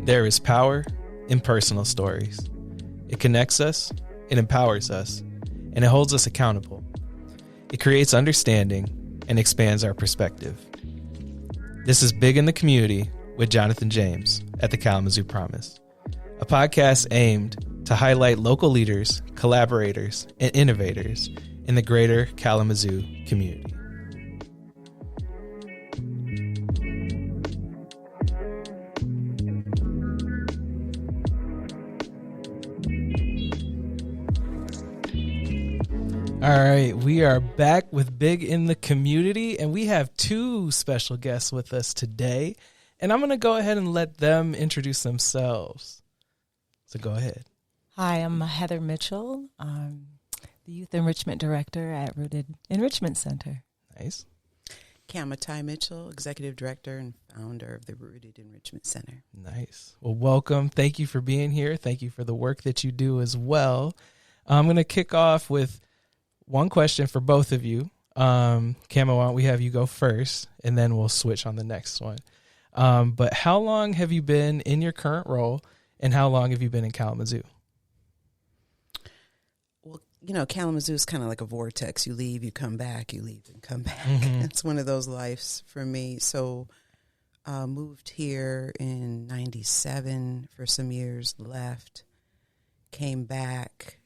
There is power in personal stories. It connects us, it empowers us, and it holds us accountable. It creates understanding and expands our perspective. This is Big in the Community with Jonathan James at the Kalamazoo Promise, a podcast aimed to highlight local leaders, collaborators, and innovators in the greater Kalamazoo community. All right, we are back with Big in the Community, and we have two special guests with us today, and I'm going to go ahead and let them introduce themselves. So go ahead. Hi, I'm Heather Mitchell. I'm the Youth Enrichment Director at Rootead Enrichment Center. Nice. Kamatai Mitchell, Executive Director and founder of the Rootead Enrichment Center. Nice. Well, welcome. Thank you for being here. Thank you for the work that you do as well. I'm going to kick off with one question for both of you. Kama, why don't we have you go first, and then we'll switch on the next one. But how long have you been in your current role, and how long have you been in Kalamazoo? Well, you know, Kalamazoo is kind of like a vortex. You leave, you come back, you leave and come back. Mm-hmm. It's one of those lives for me. So moved here in 97 for some years, left, came back,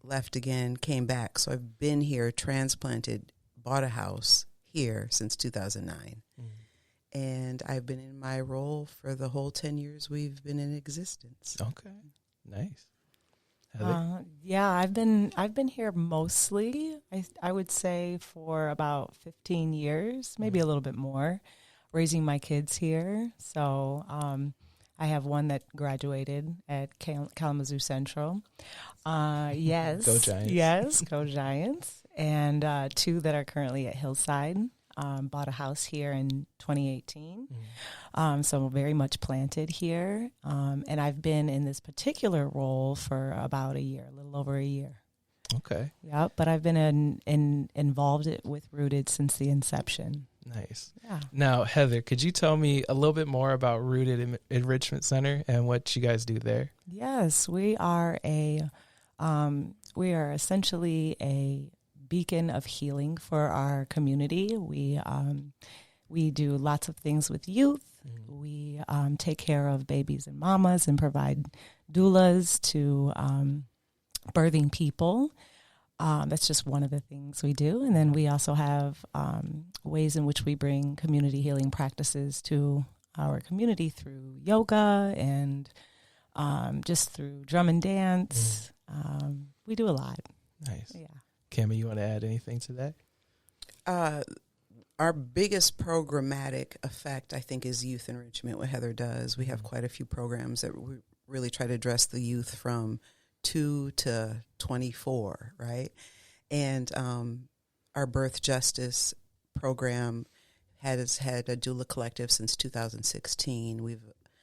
left again, came back. So I've been here, transplanted, bought a house here since 2009. Mm-hmm. And I've been in my role for the whole 10 years we've been in existence. Okay. Nice. Yeah, I've been here mostly, I would say, for about 15 years, maybe a little bit more, raising my kids here. So I have one that graduated at Kalamazoo Central. Yes. Go Giants. Yes, go Giants. And two that are currently at Hillside. Bought a house here in 2018. So very much planted here. And I've been in this particular role for about a year, a little over a year. Okay. Yeah, but I've been involved with Rootead since the inception. Nice. Yeah. Now, Heather, could you tell me a little bit more about Rootead Enrichment Center and what you guys do there? Yes, we are essentially a beacon of healing for our community. We do lots of things with youth. Mm-hmm. We take care of babies and mamas and provide doulas to birthing people. That's just one of the things we do. And then we also have ways in which we bring community healing practices to our community through yoga and just through drum and dance. We do a lot. Nice. Yeah. Kama, you want to add anything to that? Our biggest programmatic effect, I think, is youth enrichment, what Heather does. We have quite a few programs that we really try to address the youth from 2 to 24, right? And our birth justice program has had a doula collective since 2016. We've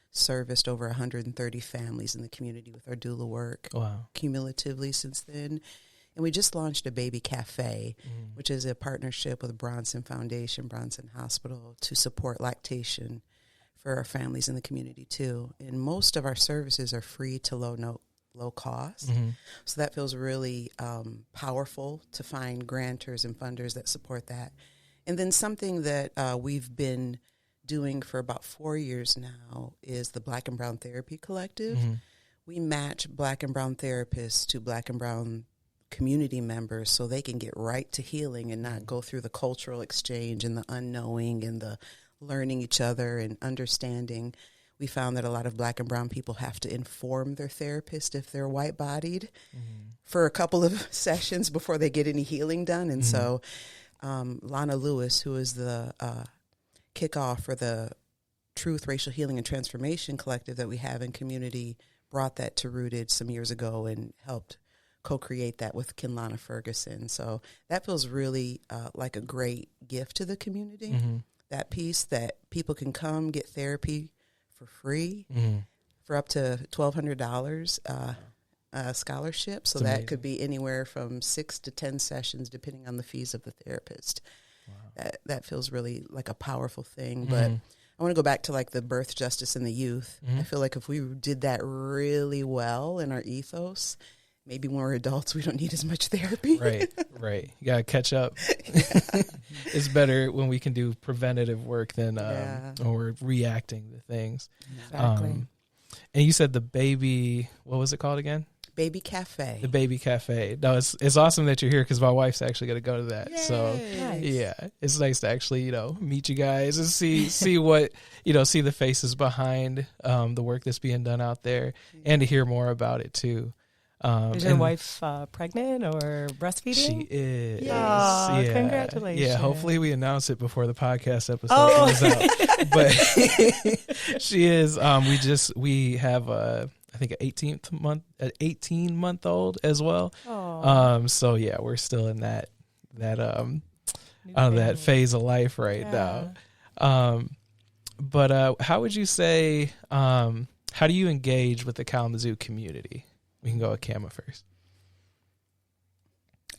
serviced over 130 families in the community with our doula work. Wow. Cumulatively since then. And we just launched a baby cafe, which is a partnership with Bronson Foundation, Bronson Hospital, to support lactation for our families in the community too. And most of our services are free to low cost. Mm-hmm. So that feels really powerful to find grantors and funders that support that. And then something that we've been doing for about 4 years now is the Black and Brown Therapy Collective. Mm-hmm. We match Black and Brown therapists to Black and Brown community members so they can get right to healing and not go through the cultural exchange and the unknowing and the learning each other and understanding. We found that a lot of Black and Brown people have to inform their therapist if they're white-bodied for a couple of sessions before they get any healing done. And so Lana Lewis, who is the kickoff for the Truth, Racial Healing, and Transformation Collective that we have in community, brought that to Rootead some years ago and helped co-create that with Kinlana Ferguson. So that feels really like a great gift to the community, that piece that people can come get therapy for free for up to $1,200 scholarship. So that could be anywhere from 6 to 10 sessions, depending on the fees of the therapist. Wow. That feels really like a powerful thing. But I I want to go back to like the birth justice and the youth. I feel like if we did that really well in our ethos, maybe when we're adults, we don't need as much therapy. Right. You got to catch up. It's better when we can do preventative work than when we're reacting to things. Exactly. And you said the baby, what was it called again? Baby Cafe. The Baby Cafe. No, it's awesome that you're here because my wife's actually going to go to that. Yay. So Nice. yeah, it's nice to actually, meet you guys and see what, see the faces behind the work that's being done out there and to hear more about it too. Is your wife pregnant or breastfeeding? She is. Yes. Oh, Yeah. congratulations. Yeah, hopefully we announce it before the podcast episode Oh. comes out. But she is. We have I think an 18-month-old as well. Oh. So yeah, we're still in that New that family. phase of life right now. But how would you say? How do you engage with the Kalamazoo community? We can go with Kama first.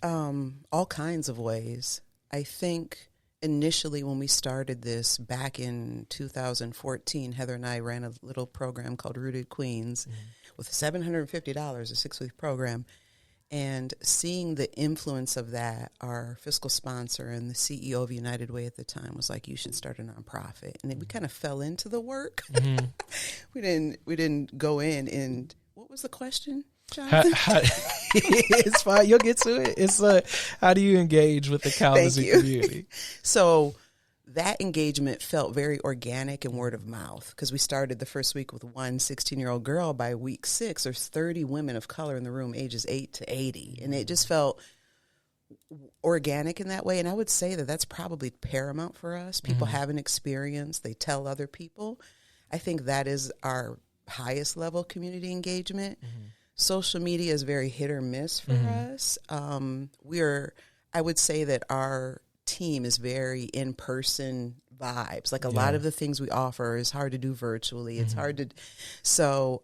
All kinds of ways. I think initially when we started this back in 2014, Heather and I ran a little program called Rootead Queens with $750, a 6-week program. And seeing the influence of that, our fiscal sponsor and the CEO of United Way at the time was like, you should start a nonprofit. And then we kind of fell into the work. We didn't go in. And what was the question, Jonathan? It's fine. You'll get to it. It's how do you engage with the Kalamazoo community? So that engagement felt very organic and word of mouth because we started the first week with one 16-year-old girl. By week 6, there's 30 women of color in the room, ages 8 to 80. And it just felt organic in that way. And I would say that that's probably paramount for us. People have an experience. They tell other people. I think that is our highest level community engagement. Social media is very hit or miss for us. I would say that our team is very in-person vibes. Like a lot of the things we offer is hard to do virtually. It's hard to, so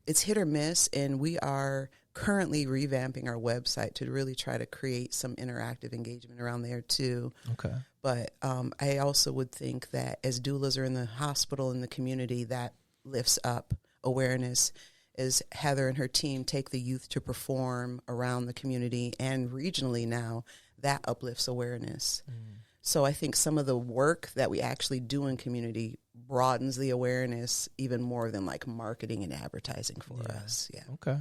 it's hit or miss. And we are currently revamping our website to really try to create some interactive engagement around there too. Okay. But I also would think that as doulas are in the hospital in the community, that lifts up awareness as Heather and her team take the youth to perform around the community and regionally now, that uplifts awareness. So I think some of the work that we actually do in community broadens the awareness even more than like marketing and advertising for us. Yeah. Okay.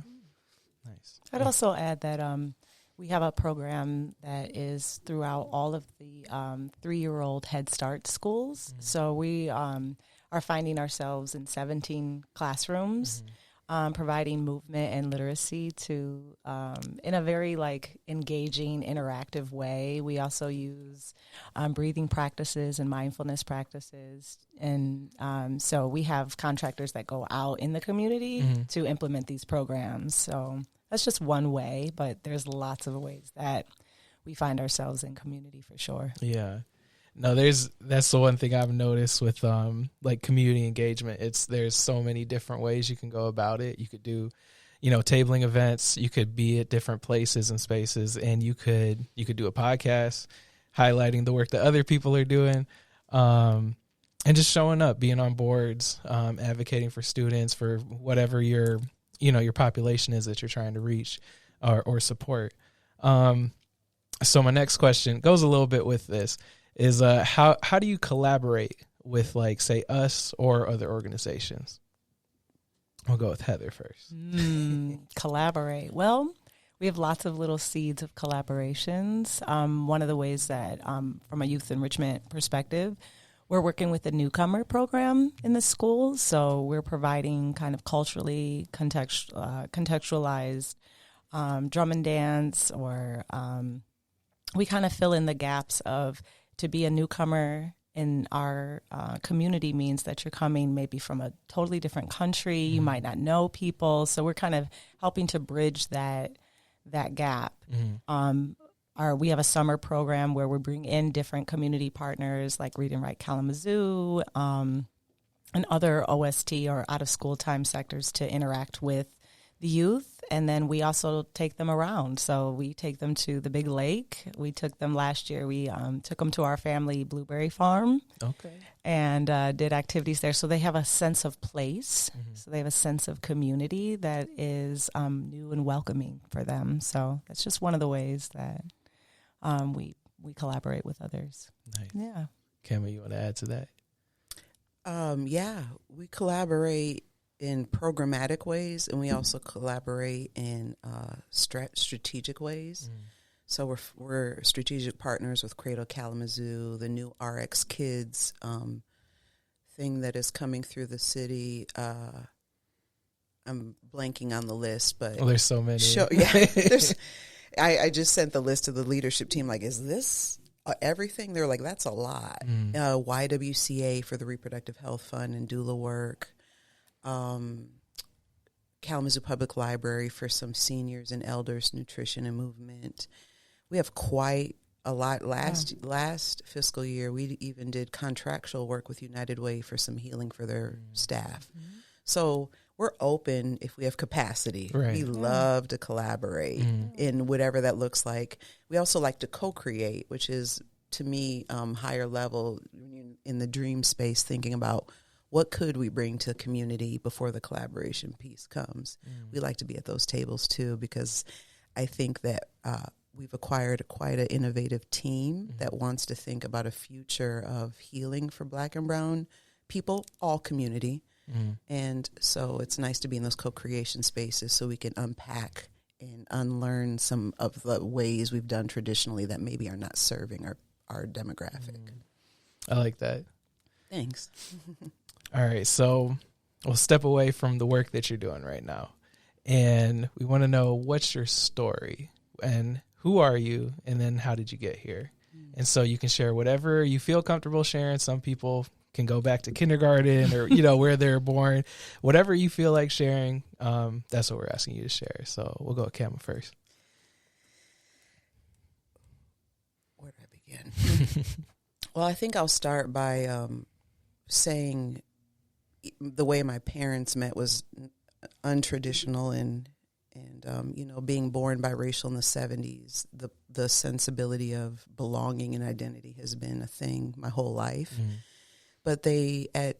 Nice. I'd also add that we have a program that is throughout all of the 3-year-old Head Start schools. So we are finding ourselves in 17 classrooms. Providing movement and literacy to in a very like engaging, interactive way. We also use breathing practices and mindfulness practices, and so we have contractors that go out in the community to implement these programs. So that's just one way, but there's lots of ways that we find ourselves in community for sure. Yeah. No, that's the one thing I've noticed with like community engagement. There's so many different ways you can go about it. You could do, tabling events. You could be at different places and spaces, and you could do a podcast highlighting the work that other people are doing, and just showing up, being on boards, advocating for students, for whatever your population is that you're trying to reach or support. So my next question goes a little bit with this. Is how do you collaborate with, like, say, us or other organizations? I'll go with Heather first. Collaborate. Well, we have lots of little seeds of collaborations. One of the ways that, from a youth enrichment perspective, we're working with the newcomer program in the schools. So we're providing kind of culturally contextualized drum and dance, or we kind of fill in the gaps of, to be a newcomer in our community means that you're coming maybe from a totally different country. You might not know people. So we're kind of helping to bridge that gap. We have a summer program where we bring in different community partners like Read and Write Kalamazoo and other OST or out of school time sectors to interact with the youth. And then we also take them around. So we take them to the big lake. We took them last year. We took them to our family blueberry farm. Okay. And did activities there. So they have a sense of place. So they have a sense of community that is new and welcoming for them. So that's just one of the ways that we collaborate with others. Nice. Yeah. Cameron, you want to add to that? Yeah, we collaborate in programmatic ways, and we also collaborate in strategic ways. So we're strategic partners with Cradle Kalamazoo, the new RX Kids thing that is coming through the city. I'm blanking on the list, but there's so many. I just sent the list to the leadership team. Like, is this everything? They're like, that's a lot. YWCA for the Reproductive Health Fund and doula work. Kalamazoo Public Library for some seniors and elders, nutrition and movement. We have quite a lot. Last fiscal year, we even did contractual work with United Way for some healing for their staff. So we're open if we have capacity. Right. We love to collaborate in whatever that looks like. We also like to co-create, which is, to me, higher level in the dream space, thinking about what could we bring to the community before the collaboration piece comes. We like to be at those tables, too, because I think that we've acquired quite an innovative team that wants to think about a future of healing for Black and Brown people, all community. And so it's nice to be in those co-creation spaces so we can unpack and unlearn some of the ways we've done traditionally that maybe are not serving our demographic. I like that. Thanks. All right, so we'll step away from the work that you're doing right now. And we want to know, what's your story and who are you, and then how did you get here? And so you can share whatever you feel comfortable sharing. Some people can go back to kindergarten or, where they're born. Whatever you feel like sharing, that's what we're asking you to share. So we'll go with Cameron first. Where do I begin? Well, I think I'll start by saying the way my parents met was untraditional, and being born biracial in the 70s, the sensibility of belonging and identity has been a thing my whole life. But at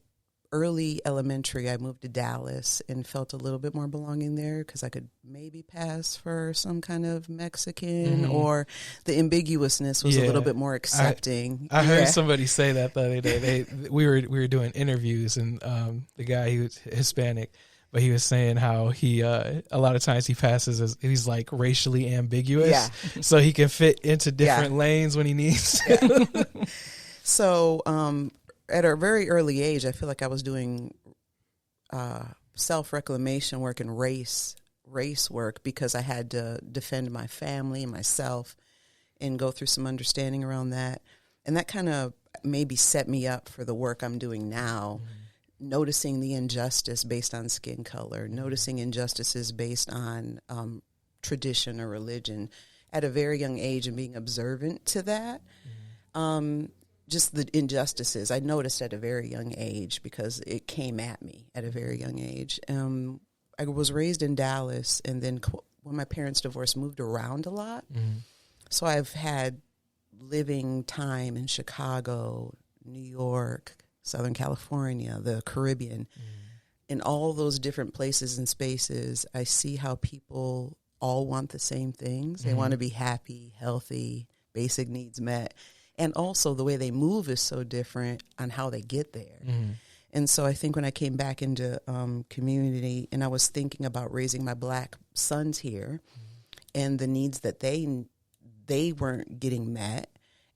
early elementary, I moved to Dallas and felt a little bit more belonging there because I could maybe pass for some kind of Mexican, or the ambiguousness was a little bit more accepting. I heard somebody say that the other day. We were doing interviews, and the guy, he was Hispanic, but he was saying how he a lot of times he passes as he's like racially ambiguous, so he can fit into different lanes when he needs to. So at a very early age, I feel like I was doing self-reclamation work and race work because I had to defend my family and myself and go through some understanding around that. And that kind of maybe set me up for the work I'm doing now, noticing the injustice based on skin color, noticing injustices based on tradition or religion at a very young age and being observant to that. Just the injustices I noticed at a very young age because it came at me at a very young age. I was raised in Dallas, and then when my parents divorced, moved around a lot. So I've had living time in Chicago, New York, Southern California, the Caribbean. In all those different places and spaces, I see how people all want the same things. They want to be happy, healthy, basic needs met. And also the way they move is so different on how they get there. And so I think when I came back into community and I was thinking about raising my Black sons here and the needs that they weren't getting met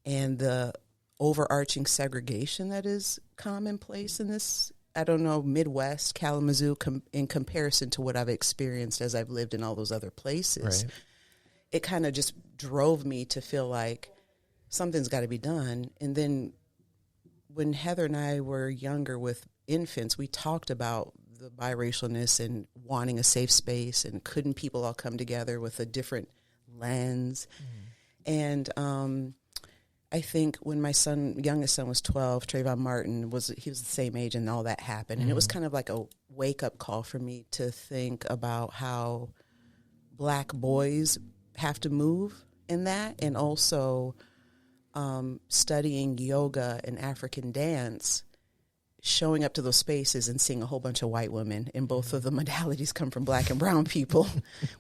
and the overarching segregation that is commonplace in this, I don't know, Midwest, Kalamazoo, in comparison to what I've experienced as I've lived in all those other places, it kind of just drove me to feel like something's got to be done. And then when Heather and I were younger with infants, we talked about the biracialness and wanting a safe space and couldn't people all come together with a different lens. And I think when my youngest son was 12, Trayvon Martin, he was the same age and all that happened. And it was kind of like a wake-up call for me to think about how Black boys have to move in that, and also studying yoga and African dance, showing up to those spaces and seeing a whole bunch of white women, and both of the modalities come from Black and brown people,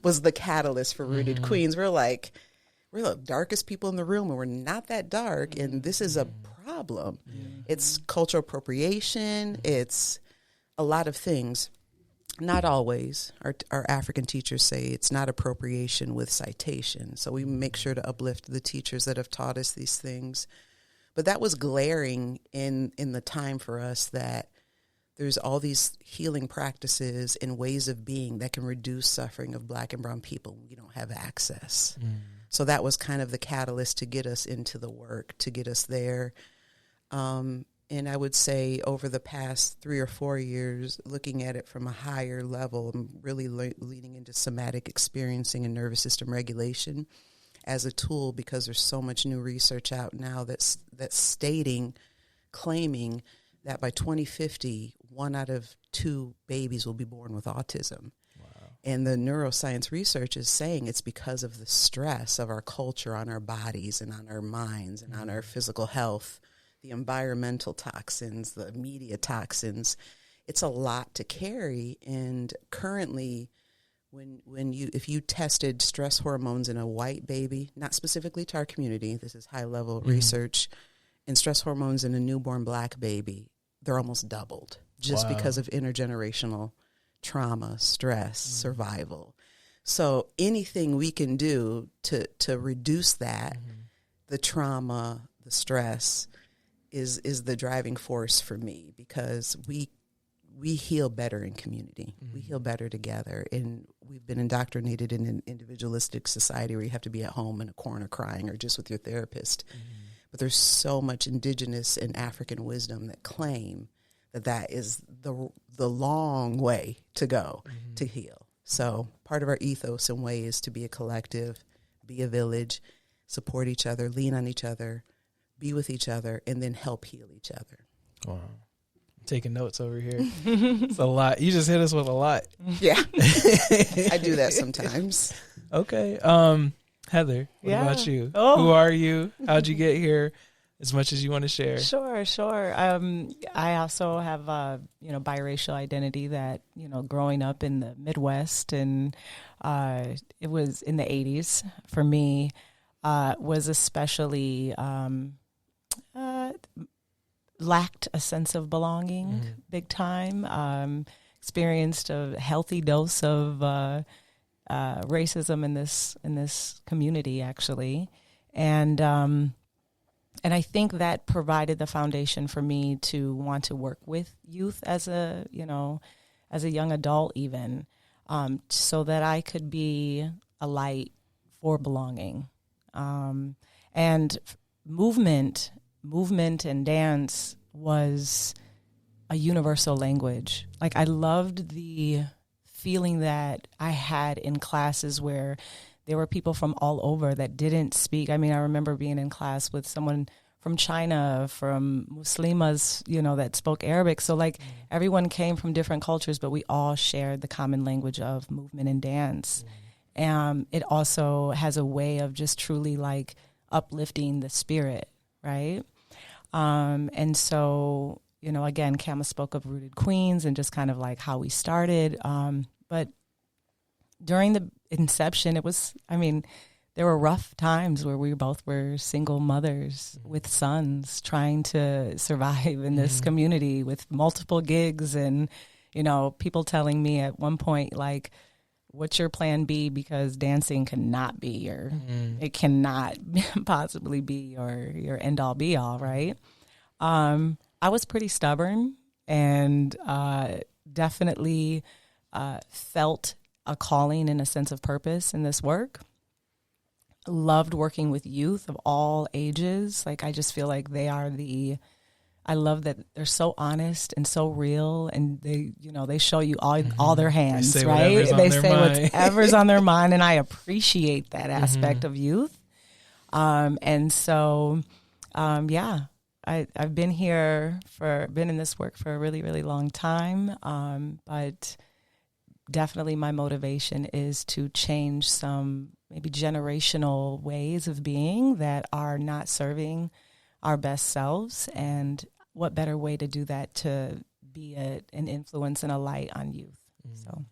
was the catalyst for Rooted Queens. We're the darkest people in the room, and we're not that dark, and this is a problem. It's cultural appropriation. It's a lot of things. Not always. Our African teachers say it's not appropriation with citation. So we make sure to uplift the teachers that have taught us these things. But that was glaring in the time for us, that there's all these healing practices and ways of being that can reduce suffering of Black and brown people when we don't have access. So that was kind of the catalyst to get us into the work, to get us there. And I would say over the past 3 or 4 years, looking at it from a higher level, I'm really leaning into somatic experiencing and nervous system regulation as a tool, because there's so much new research out now that's claiming that by 2050, 1 out of 2 babies will be born with autism. And the neuroscience research is saying it's because of the stress of our culture on our bodies and on our minds and on our physical health, the environmental toxins, the media toxins. It's a lot to carry. And currently, if you tested stress hormones in a white baby, not specifically to our community, this is high level research, and stress hormones in a newborn Black baby, they're almost doubled just because of intergenerational trauma, stress, survival. So anything we can do to reduce that, the trauma, the stress, is the driving force for me, because we heal better in community. We heal better together. And we've been indoctrinated in an individualistic society where you have to be at home in a corner crying or just with your therapist. But there's so much indigenous and African wisdom that claim that is the long way to go to heal. So part of our ethos and way is to be a collective, be a village, support each other, lean on each other, be with each other, and then help heal each other. Wow. I'm taking notes over here. It's a lot. You just hit us with a lot. Yeah. I do that sometimes. Okay. Heather, what about you? Oh. Who are you? How'd you get here? As much as you want to share. Sure. I also have biracial identity that, growing up in the Midwest, and it was in the 80s for me, was especially lacked a sense of belonging big time. Experienced a healthy dose of racism in this community, actually. And I think that provided the foundation for me to want to work with youth as a young adult, even, so that I could be a light for belonging. And movement and dance was a universal language. Like, I loved the feeling that I had in classes where there were people from all over that didn't speak. I mean, I remember being in class with someone from China, from Muslimas, that spoke Arabic. So everyone came from different cultures, but we all shared the common language of movement and dance. It also has a way of just truly uplifting the spirit, right? And so, again, Kama spoke of Rooted Queens and just kind of how we started. But during the inception, there were rough times where we both were single mothers with sons trying to survive in this community with multiple gigs, and, people telling me at one point, what's your plan B? Because dancing cannot be it cannot possibly be your end all be all, right? I was pretty stubborn and definitely felt a calling and a sense of purpose in this work. Loved working with youth of all ages. I just feel like I love that they're so honest and so real, and they show you all their hands, they say right? They say whatever's on their mind, and I appreciate that aspect of youth. And so, I've been in this work for a really, really long time. But definitely my motivation is to change some maybe generational ways of being that are not serving our best selves. And what better way to do that to be an influence and a light on youth. So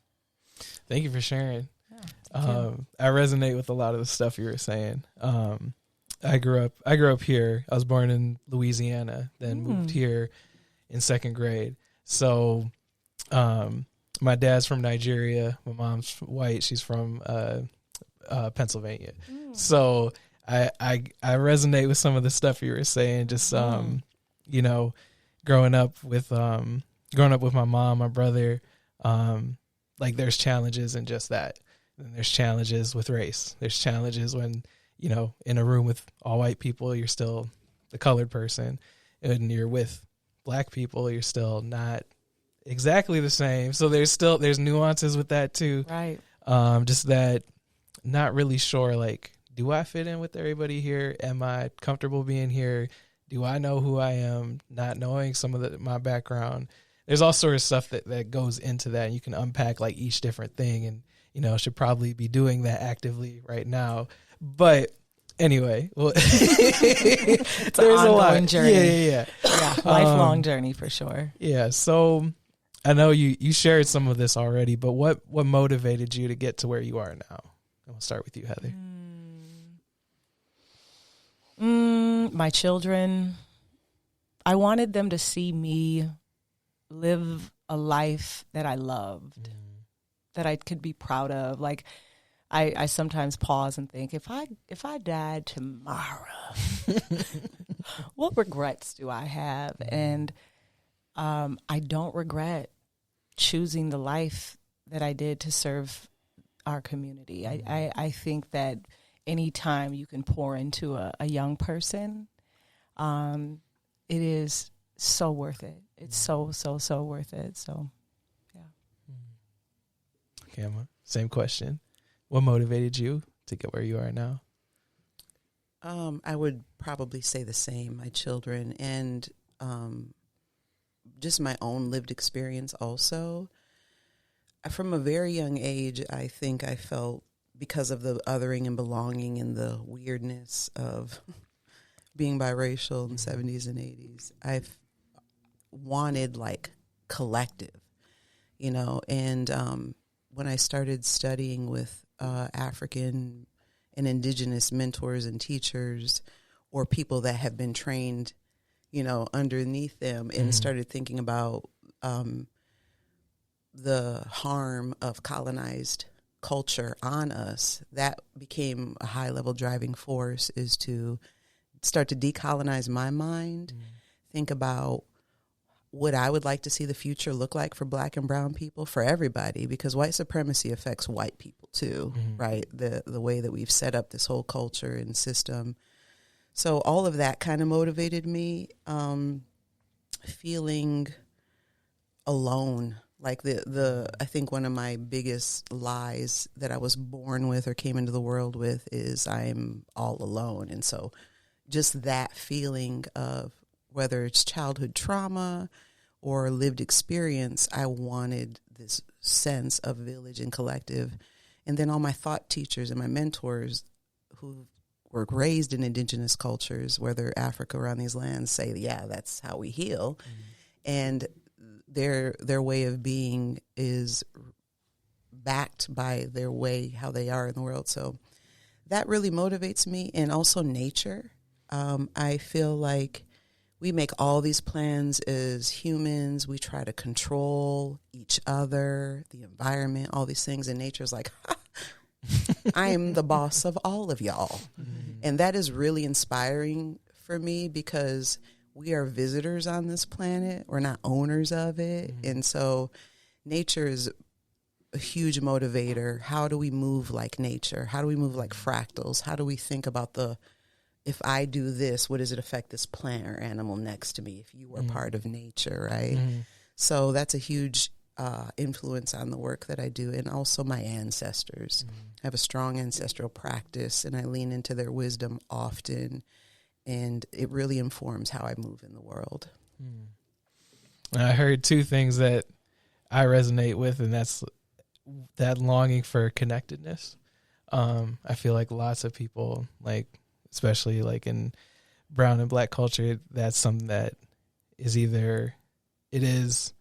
thank you for sharing. Yeah, I resonate with a lot of the stuff you were saying. I grew up here. I was born in Louisiana, then moved here in second grade. So my dad's from Nigeria. My mom's white. She's from Pennsylvania. So I resonate with some of the stuff you were saying. Just you know, growing up with my mom, my brother. Like there's challenges in just that. And there's challenges with race. There's challenges when, you know, in a room with all white people, you're still the colored person. And you're with black people, you're still not exactly the same. So there's nuances with that too. right. Just that not really sure, like, do I fit in with everybody here? Am I comfortable being here? Do I know who I am? Not knowing some of my background. There's all sorts of stuff that goes into that. And you can unpack like each different thing, and, you know, should probably be doing that actively right now. But anyway, well, It's an ongoing journey. Yeah. Lifelong journey for sure. Yeah. So I know you shared some of this already, but what motivated you to get to where you are now? I'll start with you, Heather. My children, I wanted them to see me live a life that I loved, that I could be proud of. Like I sometimes pause and think, if I died tomorrow, what regrets do I have? And I don't regret choosing the life that I did to serve our community. I think that anytime you can pour into a young person, it is so worth it. It's so worth it. So, yeah. Okay, Emma, same question. What motivated you to get where you are now? I would probably say the same. My children and just my own lived experience also. From a very young age, I think I felt, because of the othering and belonging and the weirdness of being biracial in the 70s and 80s, I've wanted like collective, you know, and when I started studying with African and indigenous mentors and teachers, or people that have been trained, you know, underneath them, and started thinking about the harm of colonized culture on us, that became a high level driving force, is to start to decolonize my mind, think about what I would like to see the future look like for Black and brown people, for everybody, because white supremacy affects white people too, right? The way that we've set up this whole culture and system. So all of that kind of motivated me, feeling alone. Like I think one of my biggest lies that I was born with or came into the world with is I'm all alone. And so just that feeling of, whether it's childhood trauma or lived experience, I wanted this sense of village and collective. And then all my thought teachers and my mentors who were raised in indigenous cultures, whether Africa or on these lands, say, yeah, that's how we heal. And their way of being is backed by their way, how they are in the world. So that really motivates me. And also nature. I feel like we make all these plans as humans. We try to control each other, the environment, all these things. And nature's like, I am the boss of all of y'all. And that is really inspiring for me, because we are visitors on this planet. We're not owners of it. And so nature is a huge motivator. How do we move like nature? How do we move like fractals? How do we think about if I do this, what does it affect this plant or animal next to me if you were part of nature, right? So that's a huge influence on the work that I do. And also my ancestors. I have a strong ancestral practice, and I lean into their wisdom often. And it really informs how I move in the world. I heard two things that I resonate with, and that's that longing for connectedness. I feel like lots of people, like especially like in brown and black culture, that's something that is either it's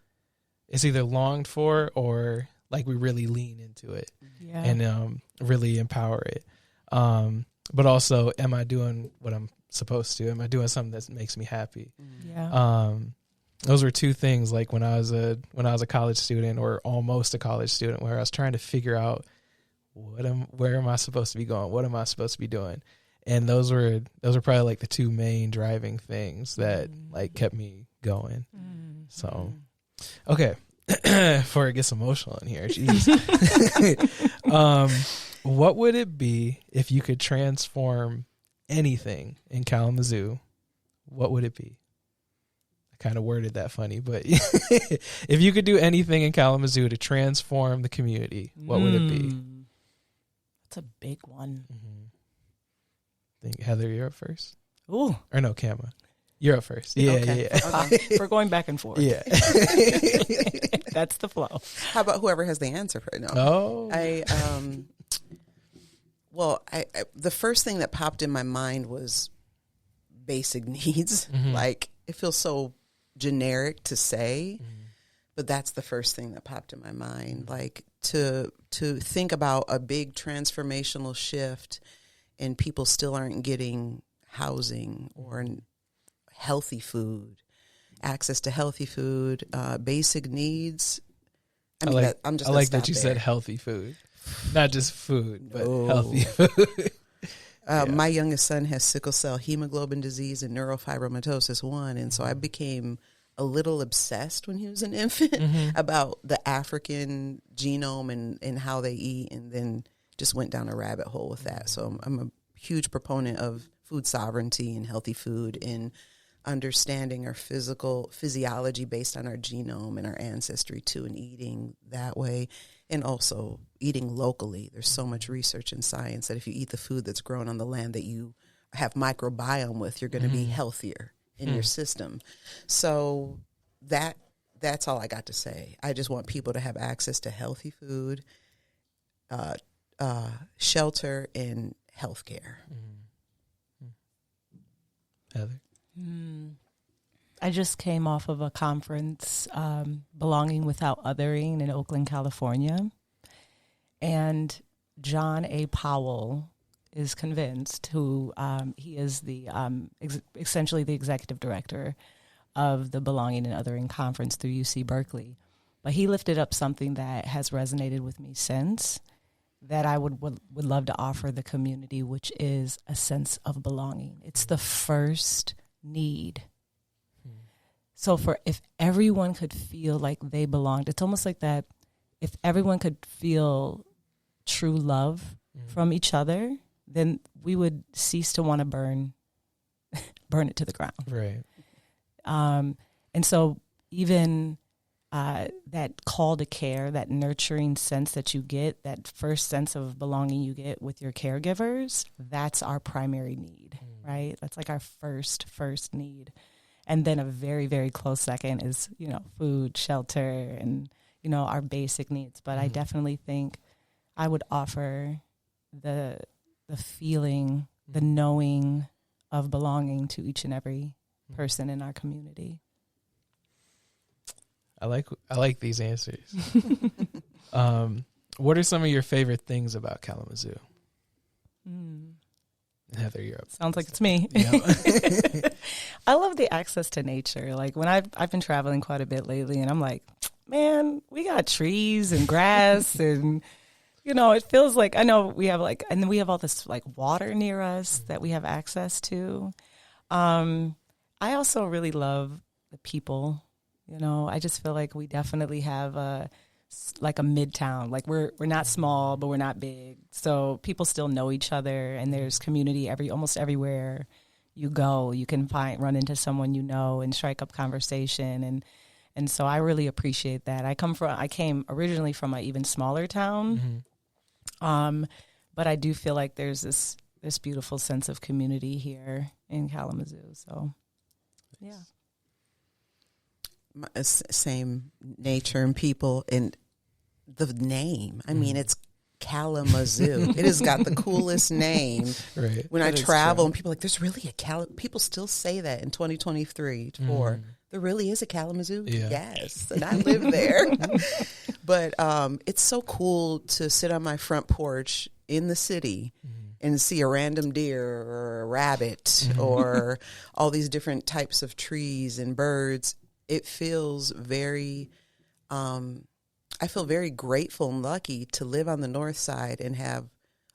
either longed for or like we really lean into it and really empower it. But also, am I doing what I'm supposed to? Am I doing something that makes me happy? Yeah. Those were two things. Like when I was a college student, or almost a college student, where I was trying to figure out where am I supposed to be going? What am I supposed to be doing? And those were probably like the two main driving things that like kept me going. So, okay, before it gets emotional in here, jeez. What would it be if you could transform anything in Kalamazoo? What would it be? I kind of worded that funny, but if you could do anything in Kalamazoo to transform the community, what would it be? That's a big one. Think, Heather, you're up first. Ooh. Or no, Kama. You're up first. Yeah, Okay. yeah. Okay. We're going back and forth. Yeah. That's the flow. How about whoever has the answer right now? Oh. The first thing that popped in my mind was basic needs. Like, it feels so generic to say, but that's the first thing that popped in my mind. Like, to think about a big transformational shift and people still aren't getting housing or healthy food, access to healthy food, basic needs. I like that you said healthy food, not just food, but healthy food. My youngest son has sickle cell hemoglobin disease and neurofibromatosis 1. And so I became a little obsessed when he was an infant about the African genome and how they eat, and then just went down a rabbit hole with that. So I'm a huge proponent of food sovereignty and healthy food and understanding our physiology based on our genome and our ancestry too, and eating that way. And also eating locally. There's so much research and science that if you eat the food that's grown on the land that you have microbiome with, you're going to be healthier in your system. So that's all I got to say. I just want people to have access to healthy food, shelter, and healthcare. Heather? I just came off of a conference, Belonging Without Othering, in Oakland, California. And John A. Powell is convinced, he is the essentially the executive director of the Belonging and Othering Conference through UC Berkeley. But he lifted up something that has resonated with me since, that I would love to offer the community, which is a sense of belonging. It's the first need. So if everyone could feel like they belonged, it's almost like that. If everyone could feel true love from each other, then we would cease to want to burn it to the ground. Right. And so even that call to care, that nurturing sense that you get, that first sense of belonging you get with your caregivers, that's our primary need, right? That's like our first need. And then a very, very close second is, food, shelter, and, our basic needs. But I definitely think I would offer the feeling, the knowing of belonging to each and every person in our community. I like these answers. What are some of your favorite things about Kalamazoo? Heather, you're up. Sounds like it's me. Yep. I love the access to nature. Like when I've been traveling quite a bit lately, and I'm like, man, we got trees and grass, and it feels like, I know we have and then we have all this like water near us that we have access to. I also really love the people. I just feel like we definitely have a midtown. Like we're not small, but we're not big. So people still know each other, and there's community almost everywhere you go. You can run into someone and strike up conversation, and so I really appreciate that. I came originally from an even smaller town, but I do feel like there's this beautiful sense of community here in Kalamazoo. So, yeah. Same nature and people, and the name. I mean, it's Kalamazoo. It has got the coolest name. Right. When I travel and people are like, there's really a people still say that in 2023 for there really is a Kalamazoo? Yeah. Yes. And I live there. But it's so cool to sit on my front porch in the city and see a random deer or a rabbit or all these different types of trees and birds. It feels very I feel very grateful and lucky to live on the north side and have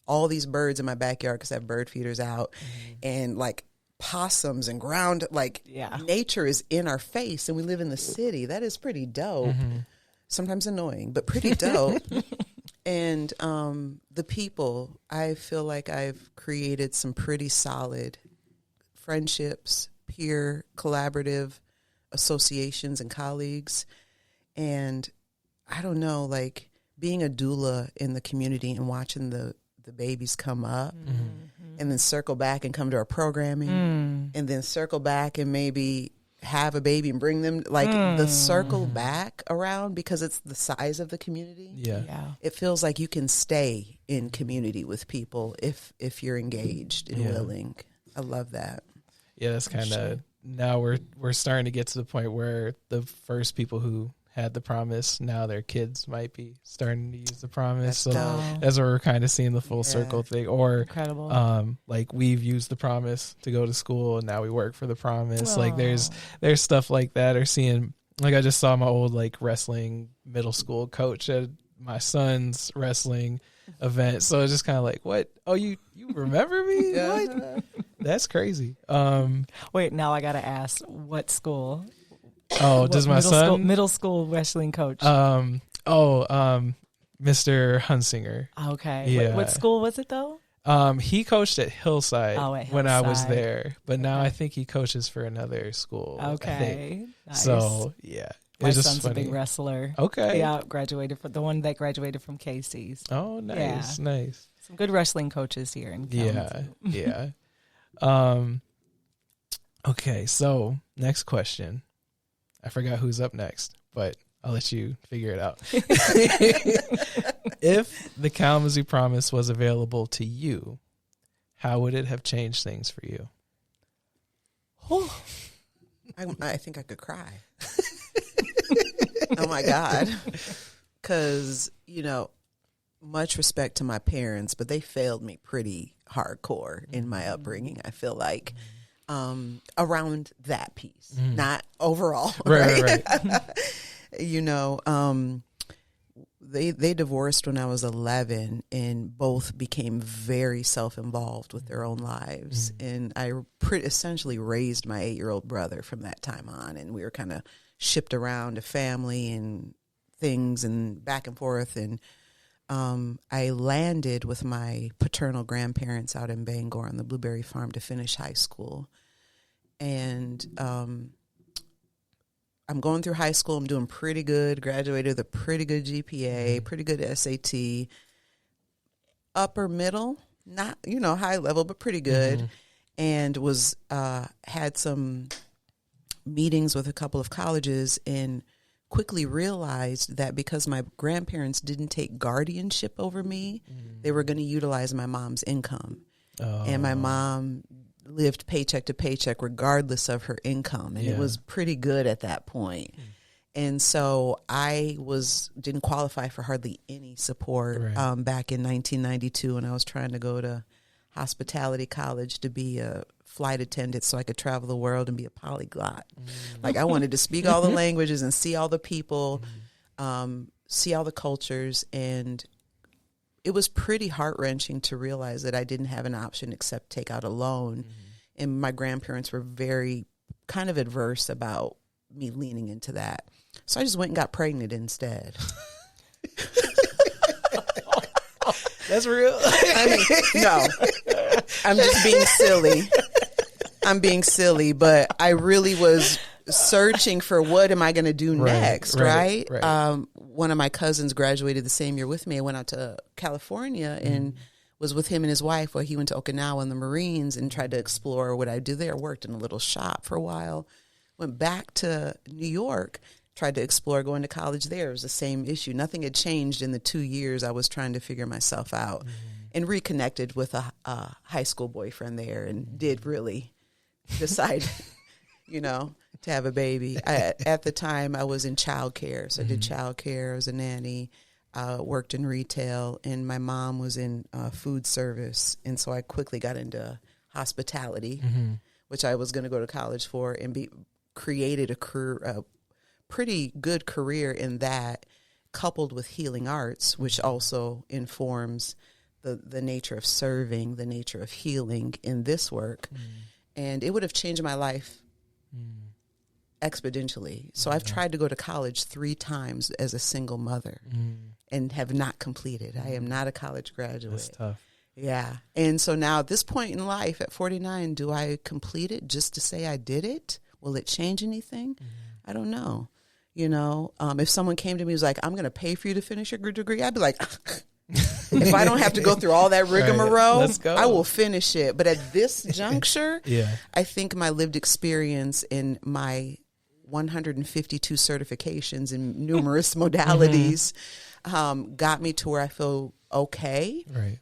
all these birds in my backyard because I have bird feeders out and like possums and ground, like nature is in our face and we live in the city. That is pretty dope. Sometimes annoying, but pretty dope. And the people, I feel like I've created some pretty solid friendships, peer collaborative associations and colleagues. And I don't know, like being a doula in the community and watching the babies come up and then circle back and come to our programming and then circle back and maybe have a baby and bring them, like the circle back around because it's the size of the community. Yeah. It feels like you can stay in community with people if you're engaged and willing. I love that. Yeah, that's kind of, now we're starting to get to the point where the first people who had the promise, now their kids might be starting to use the promise. That's where we're kind of seeing the full circle thing. Or incredible. Like we've used the promise to go to school and now we work for the promise. Like there's stuff like that. Or seeing, like I just saw my old like wrestling middle school coach at my son's wrestling event. So it's just kind of like, what? Oh, you remember me? What? That's crazy. Wait, now I gotta ask, what school? Oh, does my son? Middle school wrestling coach. Mr. Hunsinger. Okay. Yeah. What school was it though? He coached at Hillside, when I was there, but now I think he coaches for another school. Okay. Nice. So yeah, my just son's funny. a big wrestler. Okay. Yeah, the one that graduated from Casey's. Oh, nice, nice. Some good wrestling coaches here in Kalamazoo. Yeah. Okay, so next question. I forgot who's up next, but I'll let you figure it out. If the Kalamazoo Promise was available to you, how would it have changed things for you? I think I could cry. Oh my God. Because, much respect to my parents, but they failed me pretty hardcore in my upbringing, I feel like. Around that piece, not overall. Right. They divorced when I was 11 and both became very self-involved with their own lives. And I essentially raised my 8-year-old brother from that time on. And we were kind of shipped around to family and things and back and forth. And I landed with my paternal grandparents out in Bangor on the Blueberry Farm to finish high school. And I'm going through high school. I'm doing pretty good. Graduated with a pretty good GPA, pretty good SAT. Upper middle, not, high level, but pretty good. And was had some meetings with a couple of colleges and quickly realized that because my grandparents didn't take guardianship over me, they were going to utilize my mom's income. And my mom lived paycheck to paycheck regardless of her income. And it was pretty good at that point. And so I didn't qualify for hardly any support back in 1992 when I was trying to go to hospitality college to be a flight attendant so I could travel the world and be a polyglot. Like I wanted to speak all the languages and see all the people, see all the cultures. And it was pretty heart-wrenching to realize that I didn't have an option except take out a loan. And my grandparents were very kind of adverse about me leaning into that. So I just went and got pregnant instead. That's real. I mean, no, I'm just being silly. I'm being silly, but I really was searching for what am I going to do next, right? One of my cousins graduated the same year with me. I went out to California and was with him and his wife while he went to Okinawa in the Marines and tried to explore what I do there. Worked in a little shop for a while. Went back to New York, tried to explore going to college there. It was the same issue. Nothing had changed in the 2 years I was trying to figure myself out, and reconnected with a high school boyfriend there, and did really decide, to have a baby. At the time, I was in childcare, so I did childcare. I was a nanny, worked in retail, and my mom was in food service, and so I quickly got into hospitality, which I was going to go to college for, and created a pretty good career in that, coupled with healing arts, which also informs the nature of serving, the nature of healing in this work. And it would have changed my life exponentially. So I've tried to go to college 3 times as a single mother and have not completed. I am not a college graduate. That's tough. Yeah. And so now at this point in life, at 49, do I complete it just to say I did it? Will it change anything? I don't know. If someone came to me and was like, I'm going to pay for you to finish your degree, I'd be like, if I don't have to go through all that rigmarole, let's go. I will finish it. But at this juncture, Yeah. I think my lived experience in my 152 certifications in numerous modalities got me to where I feel okay. Right.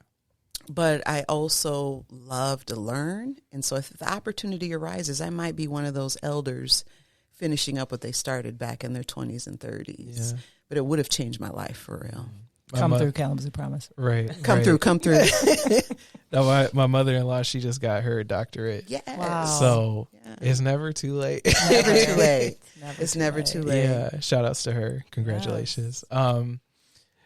But I also love to learn. And so if the opportunity arises, I might be one of those elders finishing up what they started back in their 20s and 30s. Yeah. But it would have changed my life for real. Come through, Kalamazoo Promise. Right. Come through. No, my mother-in-law, she just got her doctorate. Yes. Wow. So it's never too late. Never too late. It's never too late. Yeah. Shout outs to her. Congratulations.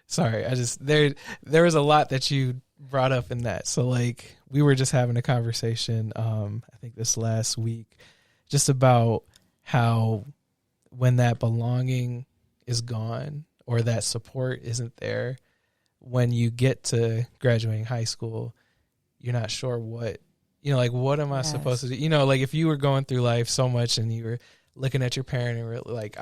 Sorry. There was a lot that you brought up in that. So like we were just having a conversation, I think this last week, just about how when that belonging is gone or that support isn't there, when you get to graduating high school, you're not sure what am I supposed to do? Like if you were going through life so much and you were looking at your parent and were like,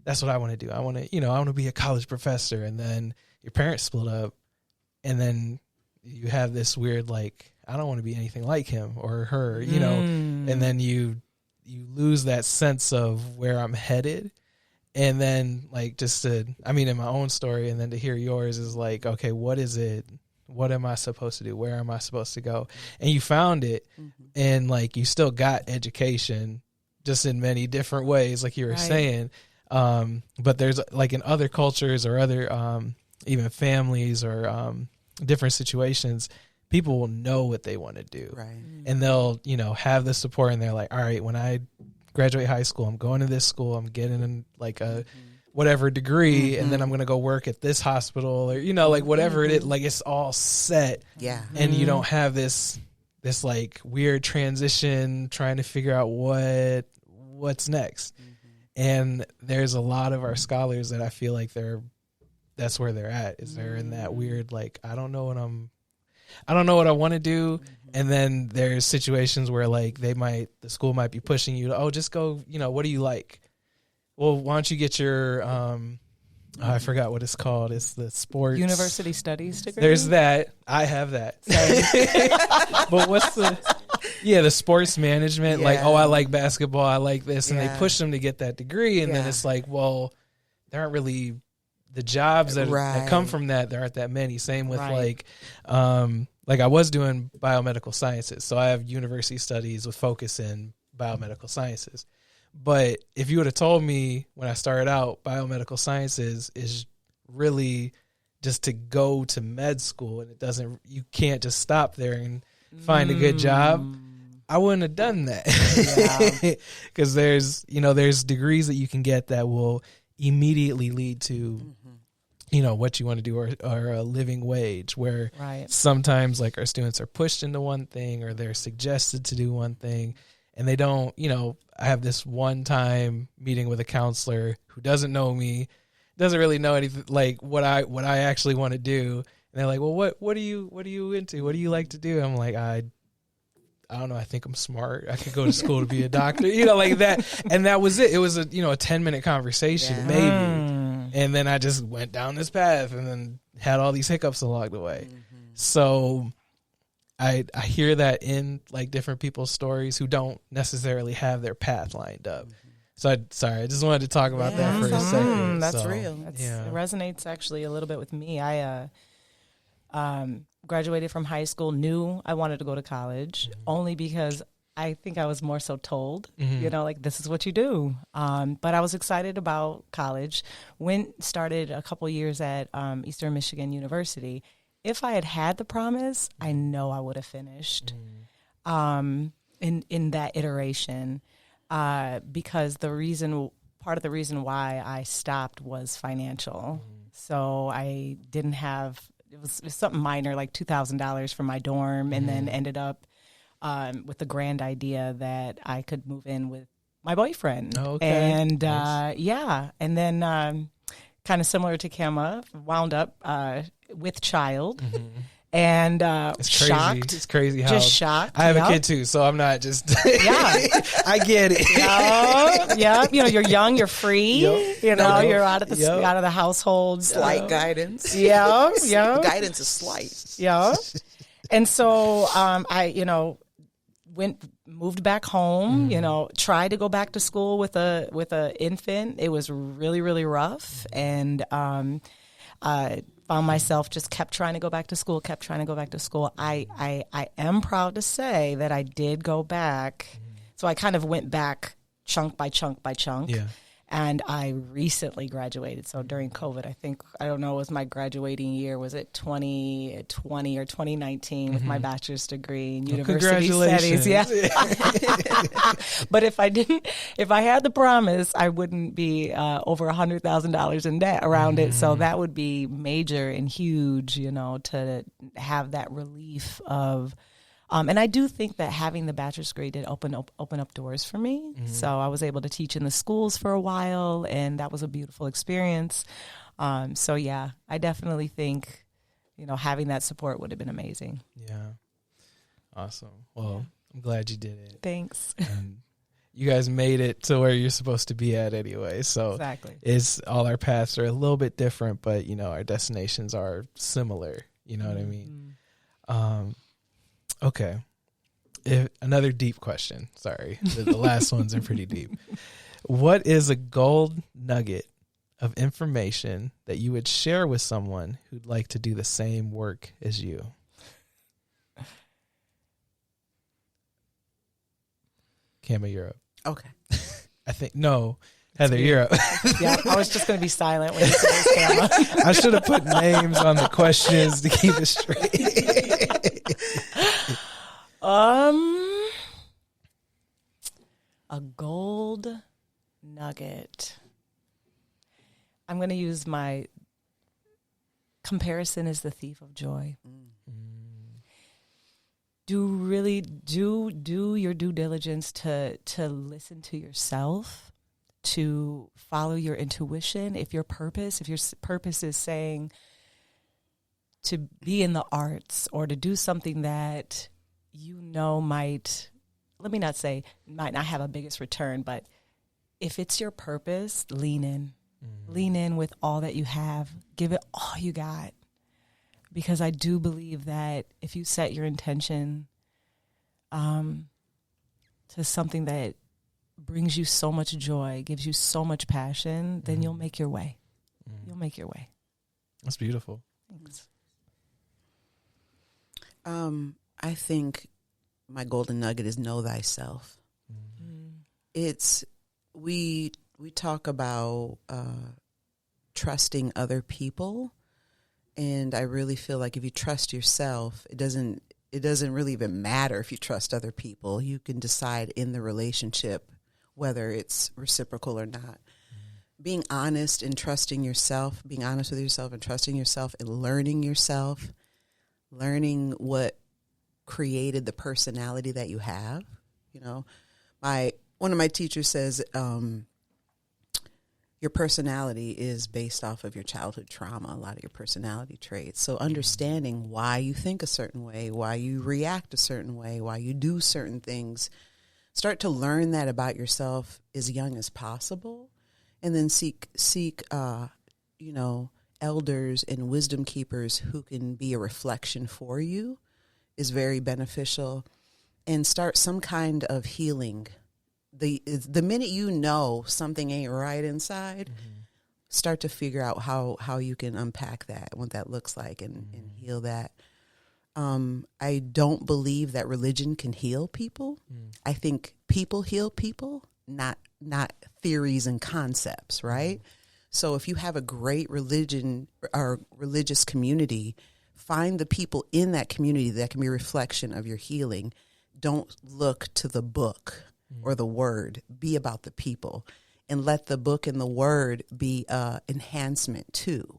that's what I want to do. I want to be a college professor. And then your parents split up and then you have this weird, like, I don't want to be anything like him or her, and then you lose that sense of where I'm headed. And then like in my own story, and then to hear yours is like, okay, what is it? What am I supposed to do? Where am I supposed to go? And you found it, and like you still got education, just in many different ways, like you were saying. But there's like in other cultures or other even families or different situations, people will know what they want to do, Right. and they'll have the support, and they're like, all right, when I graduate high school, I'm going to this school, I'm getting like a whatever degree, and then I'm going to go work at this hospital, or like whatever it is, like it's all set. Yeah. And you don't have this like weird transition trying to figure out what's next. And there's a lot of our scholars that I feel like that's where they're at, is they're in that weird, like, I don't know what I want to do. And then there's situations where like the school might be pushing you to, just go, what do you like? Well, why don't you get your, I forgot what it's called. It's the sports University Studies degree. There's that. I have that. But what's the sports management? Yeah. Like, I like basketball. I like this. And they Yeah. push them to get that degree. And then it's like, well, there aren't really the jobs that come from that. There aren't that many. Same with like I was doing biomedical sciences. So I have university studies with focus in biomedical sciences. But if you would have told me when I started out, biomedical sciences is really just to go to med school, and you can't just stop there and find a good job, I wouldn't have done that. Because there's degrees that you can get that will immediately lead to what you want to do, or a living wage, where sometimes like our students are pushed into one thing, or they're suggested to do one thing, and they don't, I have this one time meeting with a counselor who doesn't know me, doesn't really know anything, like what I actually want to do. And they're like, well, what are you into? What do you like to do? I'm like, I don't know. I think I'm smart. I could go to school to be a doctor, like that. And that was it. It was a 10-minute conversation, maybe. And then I just went down this path and then had all these hiccups along the way. So I hear that in like different people's stories who don't necessarily have their path lined up. So I just wanted to talk about that for a second. That's real. It resonates actually a little bit with me. I graduated from high school, knew I wanted to go to college only because I think I was more so told, like, this is what you do. But I was excited about college. Started a couple years at Eastern Michigan University. If I had had the promise, I know I would have finished in that iteration because part of the reason why I stopped was financial. So I didn't have, it was something minor, like $2,000 for my dorm, and then ended up with the grand idea that I could move in with my boyfriend. Oh, okay. And nice. And then kind of similar to Kemma, wound up with child. And it's crazy. shocked. It's crazy how just shocked. I have a kid too, so I'm not just I get it. Yeah. You're young, you're free. You're out of the household. Slight guidance. Yeah. Guidance is slight. Yeah. And so I moved back home, tried to go back to school with a infant. It was really, really rough. And I found myself just kept trying to go back to school. I am proud to say that I did go back. So I kind of went back chunk by chunk by chunk. Yeah. And I recently graduated. So during COVID, I don't know, was my graduating year, was it 2020 or 2019 with my bachelor's degree in university studies? Yeah. But if I had the promise, I wouldn't be over $100,000 in debt around it. So that would be major and huge, to have that relief of, and I do think that having the bachelor's degree did open up doors for me. So I was able to teach in the schools for a while, and that was a beautiful experience. So yeah, I definitely think, having that support would have been amazing. Yeah. Awesome. Well, I'm glad you did it. Thanks. And you guys made it to where you're supposed to be at anyway. So exactly. All our paths are a little bit different, but our destinations are similar. You know what I mean? Okay. Another deep question. Sorry. The last ones are pretty deep. What is a gold nugget of information that you would share with someone who'd like to do the same work as you? Kama, you're up. Okay. No. Heather, you're up. Yeah, I was just going to be silent when you said this, Kama. I should have put names on the questions to keep it straight. A gold nugget. I'm going to use my comparison is the thief of joy. Do your due diligence to listen to yourself, to follow your intuition. If your purpose is saying to be in the arts or to do something that might not have a biggest return, but if it's your purpose, lean in. Lean in with all that you have. Give it all you got. Because I do believe that if you set your intention to something that brings you so much joy, gives you so much passion, then you'll make your way. You'll make your way. That's beautiful. Thanks. I think my golden nugget is know thyself. It's we talk about trusting other people, and I really feel like if you trust yourself, it doesn't really even matter if you trust other people. You can decide in the relationship whether it's reciprocal or not. Being honest and trusting yourself, being honest with yourself and trusting yourself and learning yourself, learning what created the personality that you have. One of my teachers says, your personality is based off of your childhood trauma, a lot of your personality traits. So understanding why you think a certain way, why you react a certain way, why you do certain things, start to learn that about yourself as young as possible, and then seek elders and wisdom keepers who can be a reflection for you is very beneficial, and start some kind of healing the minute you know something ain't right inside, start to figure out how you can unpack that, what that looks like, and heal that. I don't believe that religion can heal people. I think people heal people, not theories and concepts, right? So if you have a great religion or religious community, find the people in that community that can be a reflection of your healing. Don't look to the book or the word. Be about the people, and let the book and the word be enhancement too.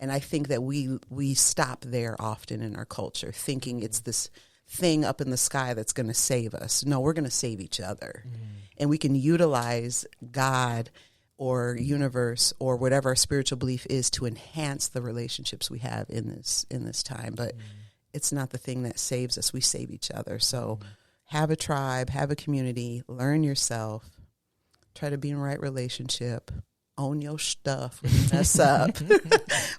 And I think that we stop there often in our culture, thinking it's this thing up in the sky that's going to save us. No, we're going to save each other. And we can utilize God or universe or whatever our spiritual belief is to enhance the relationships we have in this time. But it's not the thing that saves us. We save each other. So have a tribe, have a community, learn yourself, try to be in the right relationship. Own your stuff when you mess up.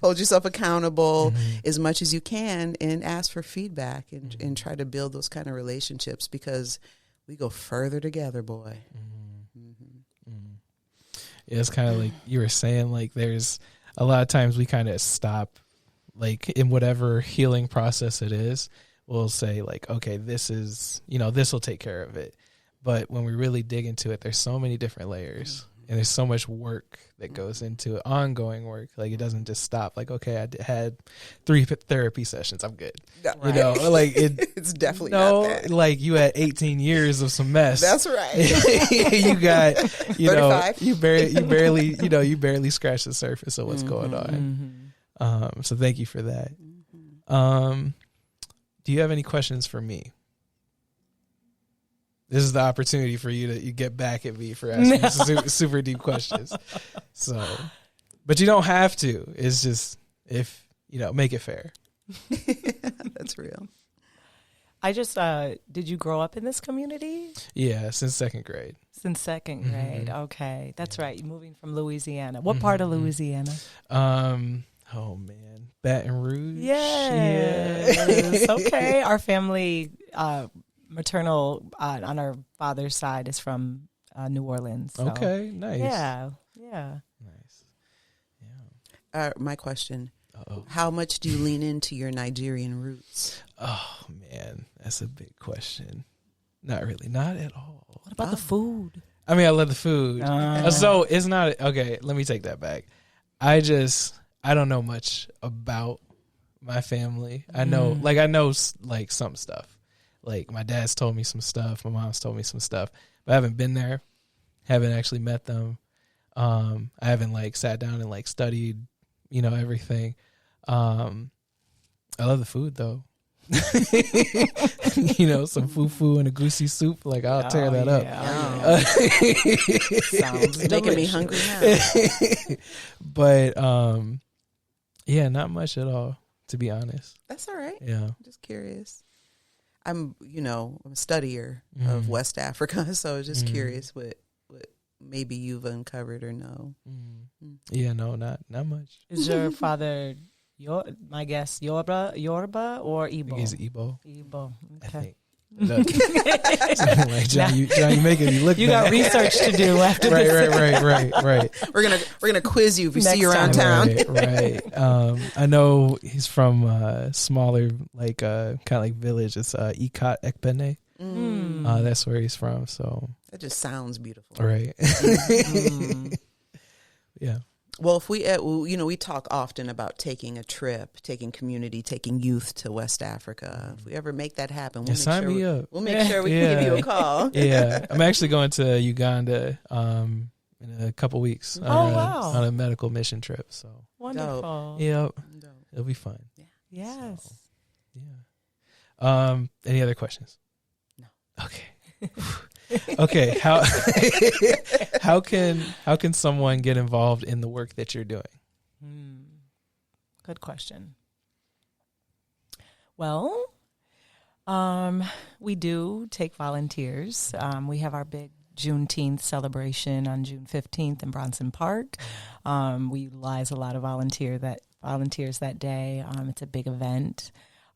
Hold yourself accountable as much as you can, and ask for feedback, and try to build those kind of relationships, because we go further together, boy. Yeah, it's kind of like you were saying, like there's a lot of times we kind of stop, like in whatever healing process it is, we'll say like, okay, this is, this will take care of it. But when we really dig into it, there's so many different layers. And there's so much work that goes into it, ongoing work. Like, it doesn't just stop. Like, okay, I had 3 therapy sessions, I'm good. Right. Like it's definitely not that. Like you had 18 years of some mess. That's right. You got, 35. you barely scratched the surface of what's going on. So thank you for that. Do you have any questions for me? This is the opportunity for you to get back at me for asking super deep questions. So, but you don't have to. It's just, if, make it fair. That's real. I just, did you grow up in this community? Yeah, since second grade. Since second grade. Okay. That's right. You're moving from Louisiana. What part of Louisiana? Oh man. Baton Rouge. Yes. Okay. Our family, maternal on our father's side is from New Orleans. So. Okay, nice. Yeah. Nice. Yeah. My question: how much do you lean into your Nigerian roots? Oh man, that's a big question. Not really, not at all. What about the food? I mean, I love the food. So it's not okay. Let me take that back. I don't know much about my family. I know some stuff. Like, my dad's told me some stuff. My mom's told me some stuff. But I haven't been there. Haven't actually met them. I haven't, sat down and, studied, everything. I love the food, though. Some fufu and a goosey soup. I'll tear that up. Sounds making me hungry now. But, not much at all, to be honest. That's all right. Yeah. I'm just curious. I'm a studier of West Africa, so I was just curious what maybe you've uncovered or know. Yeah, no, not much. Is your father, my guess, Yoruba or Igbo? He's Igbo. Igbo. Okay. John, you making me look. You bad. got research to do after this. Right. We're gonna quiz you if we see you around town. Right. I know he's from smaller, kind of like village. It's Ikot Ekpene. That's where he's from. So that just sounds beautiful, right? Yeah. Well, if we talk often about taking a trip, taking community, taking youth to West Africa. If we ever make that happen, we'll make sure we can give you a call. Yeah, I'm actually going to Uganda in a couple weeks on a medical mission trip. So wonderful. Yep. It'll be fun. Yeah. Yes. So, yeah. Any other questions? No. Okay. Okay, how can someone get involved in the work that you're doing? Good question. Well, we do take volunteers. We have our big Juneteenth celebration on June 15th in Bronson Park. We utilize a lot of volunteers that day. It's a big event.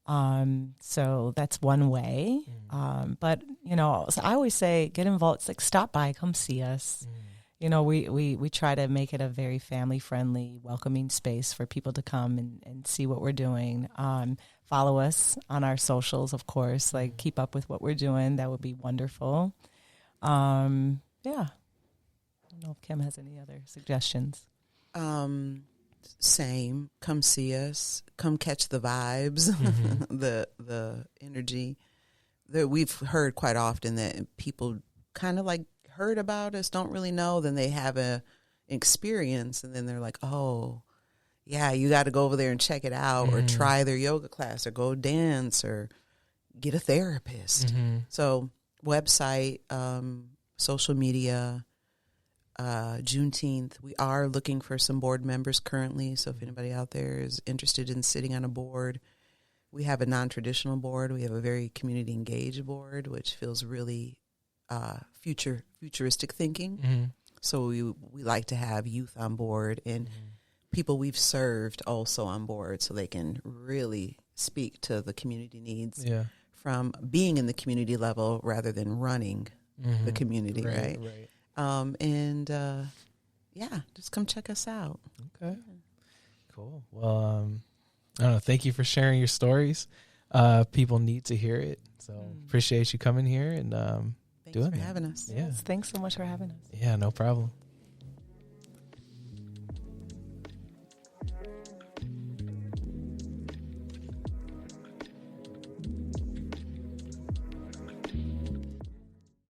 So that's one way. But, so I always say, get involved. It's like, stop by, come see us. We try to make it a very family-friendly, welcoming space for people to come and see what we're doing. Follow us on our socials, of course. Like, keep up with what we're doing. That would be wonderful. Yeah. I don't know if Kim has any other suggestions. Same. Come see us. Come catch the vibes, the energy. That we've heard quite often that people kind of like heard about us, don't really know, then they have a experience, and then they're like, oh, yeah, you got to go over there and check it out, or try their yoga class, or go dance, or get a therapist. So website, social media, Juneteenth. We are looking for some board members currently, so if anybody out there is interested in sitting on a board, we have a non-traditional board. We have a very community engaged board, which feels really futuristic thinking. So we like to have youth on board and people we've served also on board, so they can really speak to the community needs from being in the community level rather than running the community, right? Just come check us out. Okay, cool. Well, I don't know. Thank you for sharing your stories. People need to hear it, so appreciate you coming here and Thanks for having us. Yeah. Yes, thanks so much for having us. Yeah, no problem.